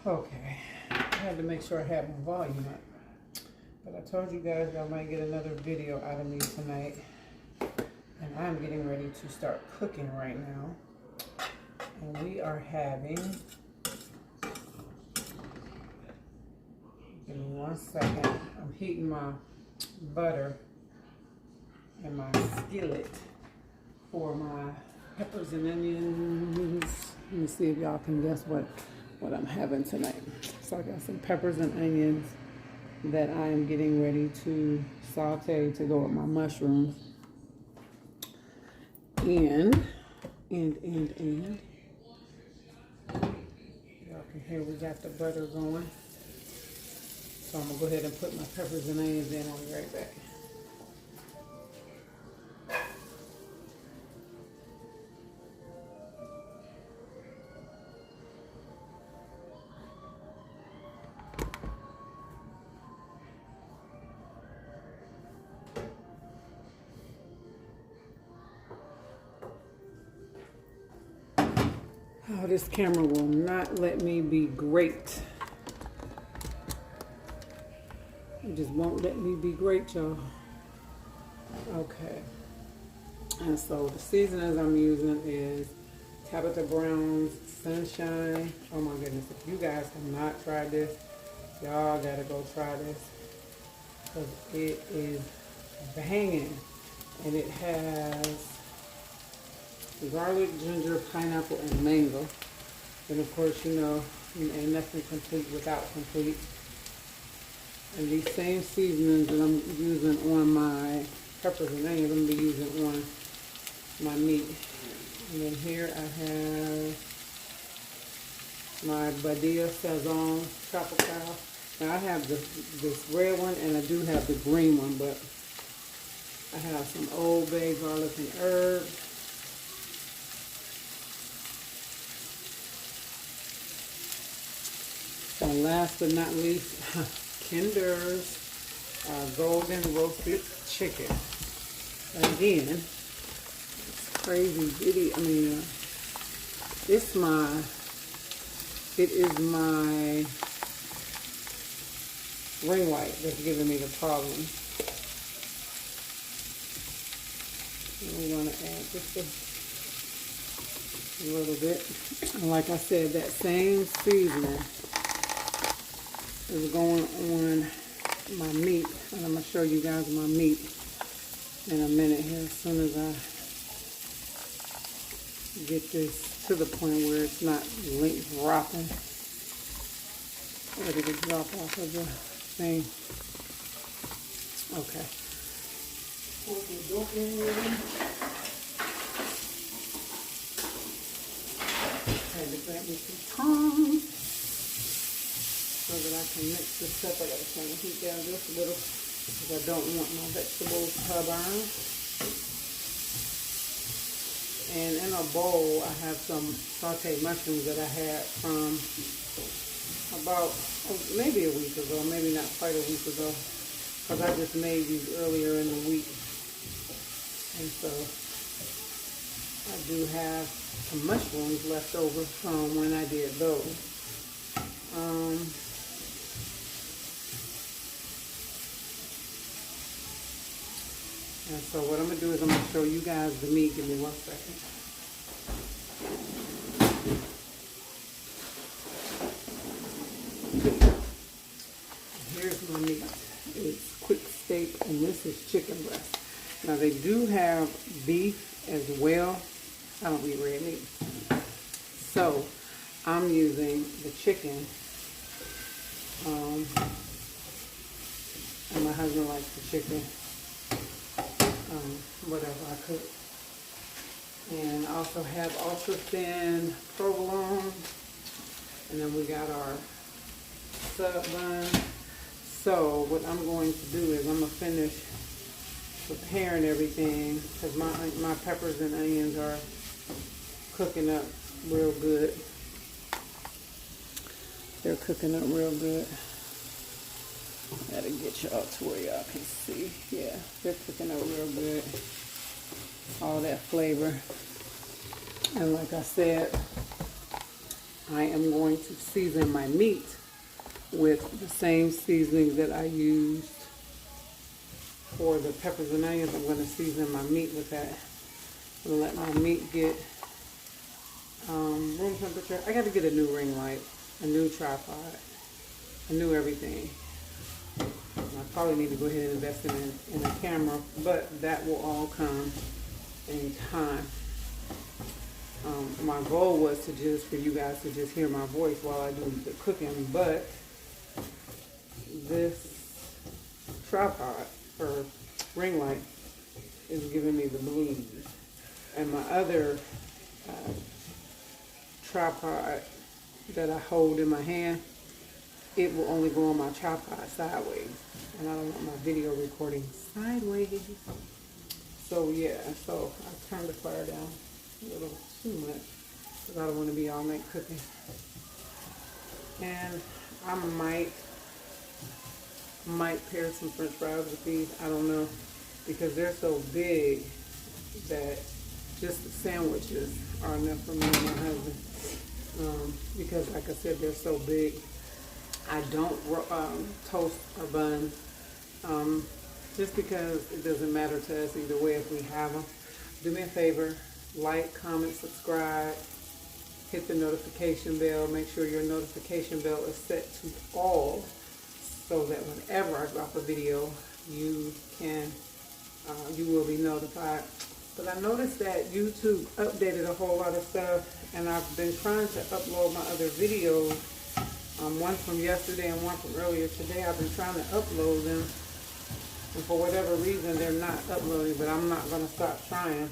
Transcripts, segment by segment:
Okay, I had to make sure I had my volume up. But I told you guys I might get another video out of me tonight. And I'm getting ready to start cooking right now. And we are having, give me 1 second. I'm heating my butter in my skillet for my peppers and onions. Let me see if y'all can guess what I'm having tonight. So I got some peppers and onions that I am getting ready to saute to go with my mushrooms. And y'all can hear we got the butter going. So I'm gonna go ahead and put my peppers and onions in. I'll be right back. Oh, this camera will not let me be great. It just won't let me be great, y'all. Okay. And so the seasonings I'm using is Tabitha Brown's Sunshine. Oh my goodness, if you guys have not tried this, y'all gotta go try this. Because it is banging. And it has garlic, ginger, pineapple, and mango. And of course, you know, ain't nothing complete without complete. And these same seasonings that I'm using on my peppers and onions, I'm going to be using on my meat. And then here I have my Badia Sazon Tropical. Now I have this red one and I do have the green one, but I have some Old Bay garlic and herb. And last but not least, Kinder's golden roasted chicken. Again, it's crazy video. I mean, it is my ring light that's giving me the problem. We want to add just a little bit. And like I said, that same seasoning is going on my meat, and I'm going to show you guys my meat in a minute here as soon as I get this to the point where it's not dropping, ready to drop off of the thing. Okay. Had to grab me some tongs so that I can mix this up. I gotta turn the heat down just a little because I don't want my vegetables to burn. And in a bowl, I have some sauteed mushrooms that I had from about maybe a week ago, maybe not quite a week ago, because I just made these earlier in the week. And so I do have some mushrooms left over from when I did those. And so what I'm going to do is I'm going to show you guys the meat. Give me 1 second. Here's my meat. It's quick steak, and this is chicken breast. Now they do have beef as well. I don't eat red meat. So I'm using the chicken. And my husband likes the chicken. Whatever I cook. And I also have ultra thin provolone. And then we got our sub bun. So what I'm going to do is I'm going to finish preparing everything because my peppers and onions are cooking up real good. They're cooking up real good. Gotta get y'all to where y'all can see. Yeah, they're cooking up real good. All that flavor. And like I said, I am going to season my meat with the same seasoning that I used for the peppers and onions. I'm going to season my meat with that. I'm going to let my meat get room temperature. I got to get a new ring light, a new tripod, a new everything. I probably need to go ahead and invest in a camera, but that will all come in time. My goal was for you guys to just hear my voice while I do the cooking, but this tripod or ring light is giving me the blues. And my other tripod that I hold in my hand, it will only go on my tripod sideways. And I don't want my video recording sideways. So yeah, so I turned the fire down a little too much because I don't want to be all night cooking. And I might pair some french fries with these. I don't know, because they're so big that just the sandwiches are enough for me and my husband. Because like I said, they're so big. I don't toast or bun, just because it doesn't matter to us either way if we have them. Do me a favor, like, comment, subscribe, hit the notification bell. Make sure your notification bell is set to all, so that whenever I drop a video, you will be notified. But I noticed that YouTube updated a whole lot of stuff, and I've been trying to upload my other videos. One from yesterday and one from earlier today. I've been trying to upload them, and for whatever reason they're not uploading, but I'm not going to stop trying.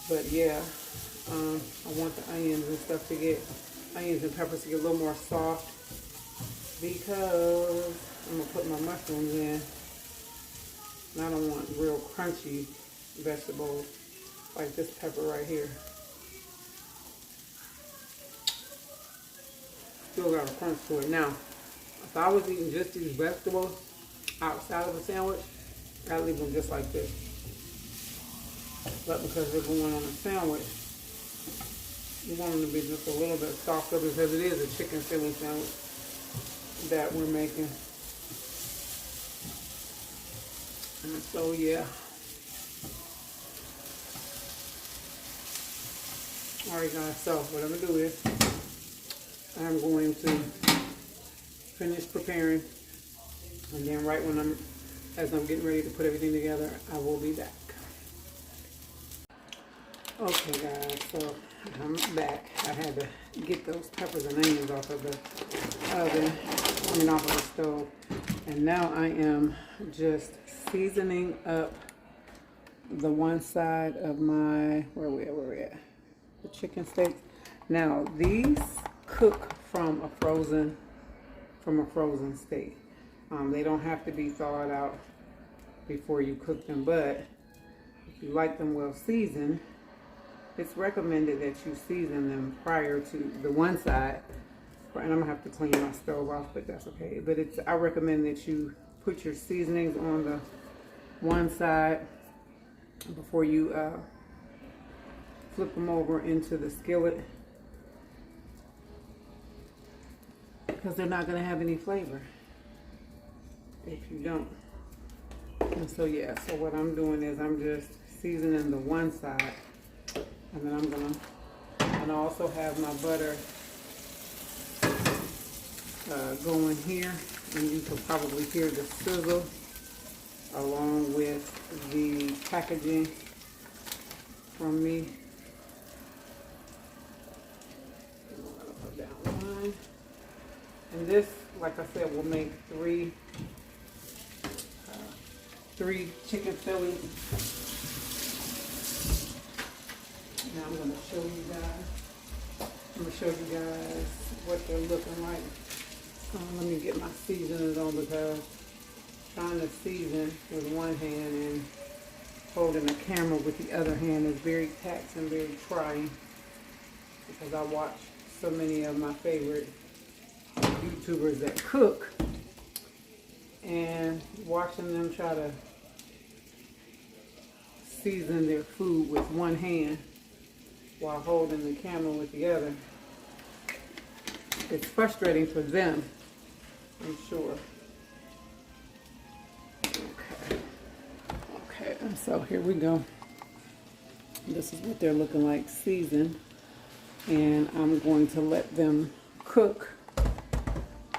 But yeah, I want the onions and stuff to get, onions and peppers to get a little more soft, because I'm going to put my mushrooms in, and I don't want real crunchy vegetables like this pepper right here. Still got a crunch to it. Now, if I was eating just these vegetables outside of a sandwich, I'd leave them just like this. But because they're going on a sandwich, you want them to be just a little bit softer, because it is a chicken Philly sandwich that we're making. And so yeah. Alright guys, so what I'm going to do is I'm going to finish preparing, and then right when as I'm getting ready to put everything together, I will be back. Okay guys, so I'm back. I had to get those peppers and onions off of the oven, off of the stove. And now I am just seasoning up the one side of my, where we at? The chicken steaks. Now these cook from a frozen state. They don't have to be thawed out before you cook them, but if you like them well seasoned, it's recommended that you season them prior to the one side. And I'm gonna have to clean my stove off, but that's okay. But I recommend that you put your seasonings on the one side before you flip them over into the skillet, because they're not going to have any flavor if you don't. And so yeah, so what I'm doing is I'm just seasoning the one side, and then I'm going to, and I also have my butter going here, and you can probably hear the sizzle along with the packaging from me. And this, like I said, will make three chicken Phillies. Now I'm going to show you guys. I'm going to show you guys what they're looking like. Let me get my seasonings on, because trying to season with one hand and holding a camera with the other hand is very taxing, very trying, because I watch so many of my favorite YouTubers that cook, and watching them try to season their food with one hand while holding the camera together. It's frustrating for them, I'm sure. Okay. Okay, and so here we go. This is what they're looking like seasoned. And I'm going to let them cook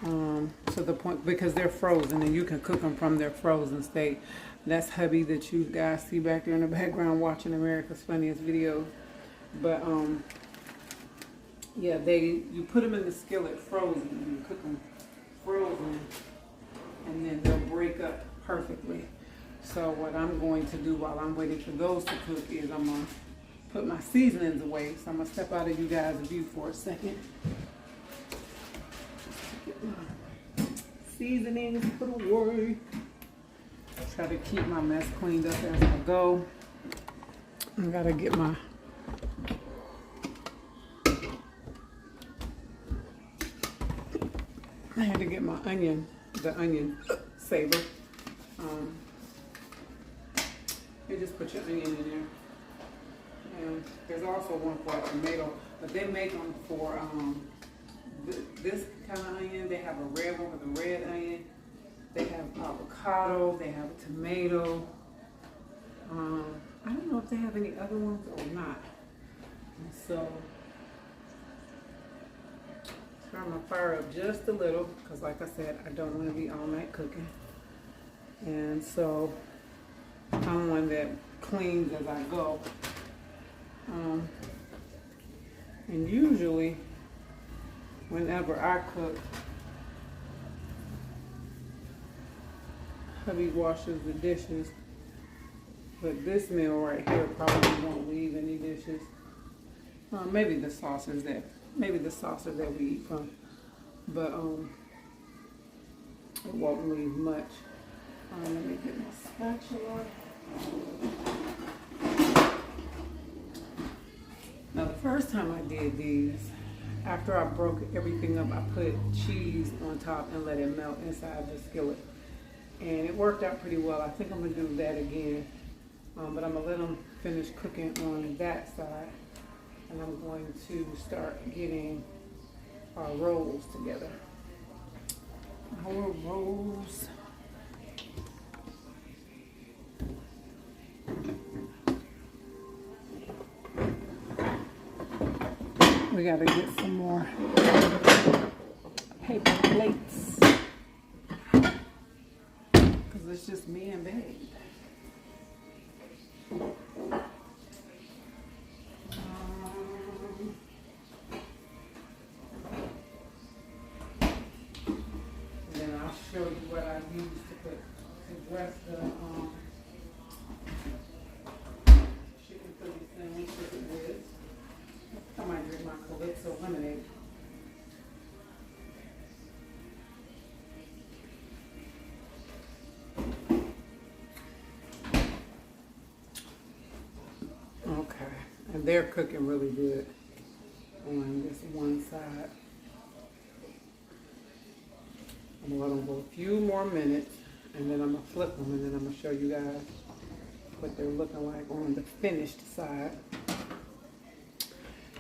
to the point, because they're frozen and you can cook them from their frozen state. That's hubby that you guys see back there in the background watching America's Funniest Videos. But yeah, you put them in the skillet frozen, and you cook them frozen, and then they'll break up perfectly. So what I'm going to do while I'm waiting for those to cook is I'm going to put my seasonings away. So I'm going to step out of you guys' view for a second. Get my seasonings put away. Try to keep my mess cleaned up as I go. I gotta get my I had to get my the onion saver. You just put your onion in there. And there's also one for a tomato, but they make them for this kind of onion. They have a red one with a red onion. They have avocado. They have a tomato. I don't know if they have any other ones or not. And so turn my fire up just a little, because like I said, I don't want to be all night cooking. And so I'm one that cleans as I go. And usually whenever I cook, hubby washes the dishes, but this meal right here probably won't leave any dishes. Maybe the sauces that we eat from, but it won't leave much. Let me get my spatula. Now the first time I did these, after I broke everything up, I put cheese on top and let it melt inside the skillet. And it worked out pretty well. I think I'm gonna do that again. But I'm gonna let them finish cooking on that side. And I'm going to start getting our rolls together. Our rolls. We gotta get some more paper plates, because it's just me and babe. And then I'll show you what I use to dress the chicken Philly sandwich with. I might drink my Calypso lemonade. Okay, and they're cooking really good on this one side. I'm gonna let them go a few more minutes, and then I'm gonna flip them, and then I'm gonna show you guys what they're looking like on the finished side.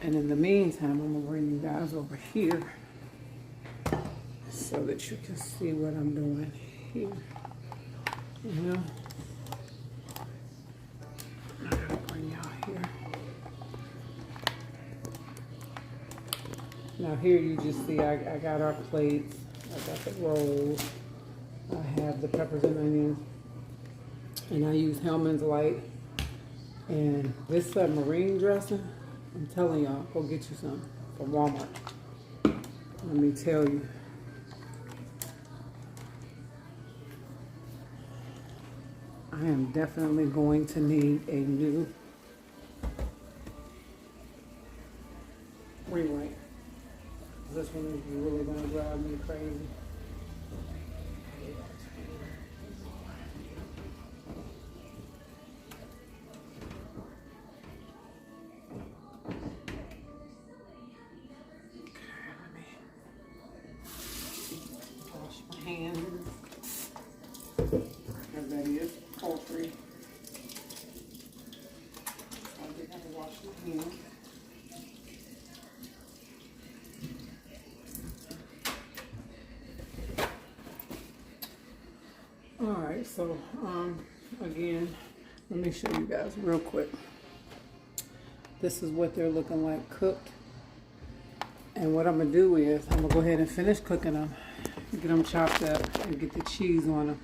And in the meantime, I'm gonna bring you guys over here so that you can see what I'm doing here. You know, I gotta bring y'all here. Now here you just see I got our plates, I got the rolls, I have the peppers and onions, and I use Hellman's Light. And this submarine dressing, I'm telling y'all, go get you some from Walmart. Let me tell you. I am definitely going to need a new ring light. This one is really going to drive me crazy. Hands, because that is poultry. So I did have to wash my hands. right, so again, let me show you guys real quick. This is what they're looking like cooked. And what I'm gonna do is I'm gonna go ahead and finish cooking them, get them chopped up, and get the cheese on them,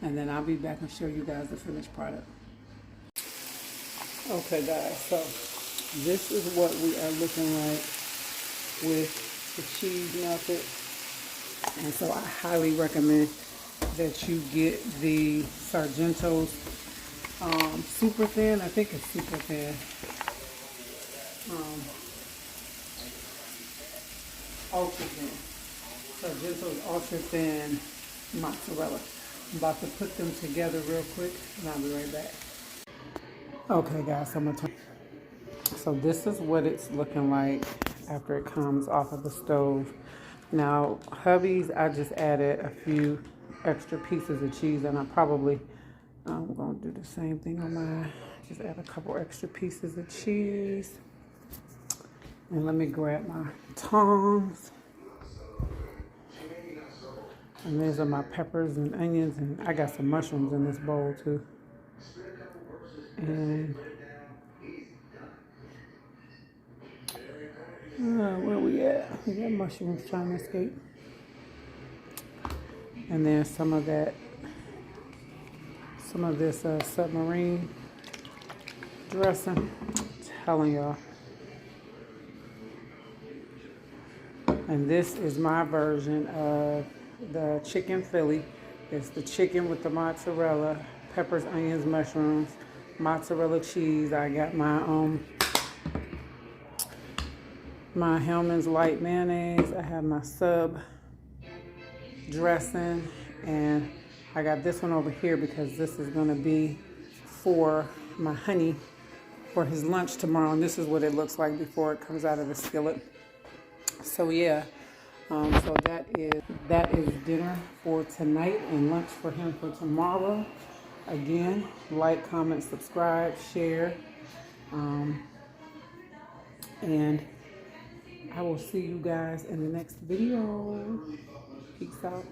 and then I'll be back and show you guys the finished product. Okay guys, so this is what we are looking like with the cheese melted. And so I highly recommend that you get the Sargento's super thin. I think it's super thin. Ultra thin. Sargento's ultra thin mozzarella. I'm about to put them together real quick and I'll be right back. Okay guys, so I'm gonna turn. So this is what it's looking like after it comes off of the stove. Now, hubby's, I just added a few extra pieces of cheese, and I'm going to do the same thing on mine. Just add a couple extra pieces of cheese. And let me grab my tongs. And these are my peppers and onions, and I got some mushrooms in this bowl too. And where we at? We got mushrooms trying to escape. And then some of this submarine dressing. I'm telling y'all. And this is my version of the chicken Philly. It's the chicken with the mozzarella, peppers, onions, mushrooms, mozzarella cheese. I got my Hellmann's light mayonnaise. I have my sub dressing, and I got this one over here because this is going to be for my honey for his lunch tomorrow, and this is what it looks like before it comes out of the skillet. So yeah, so that is dinner for tonight and lunch for him for tomorrow. Again, like, comment, subscribe, share, and I will see you guys in the next video. Peace out.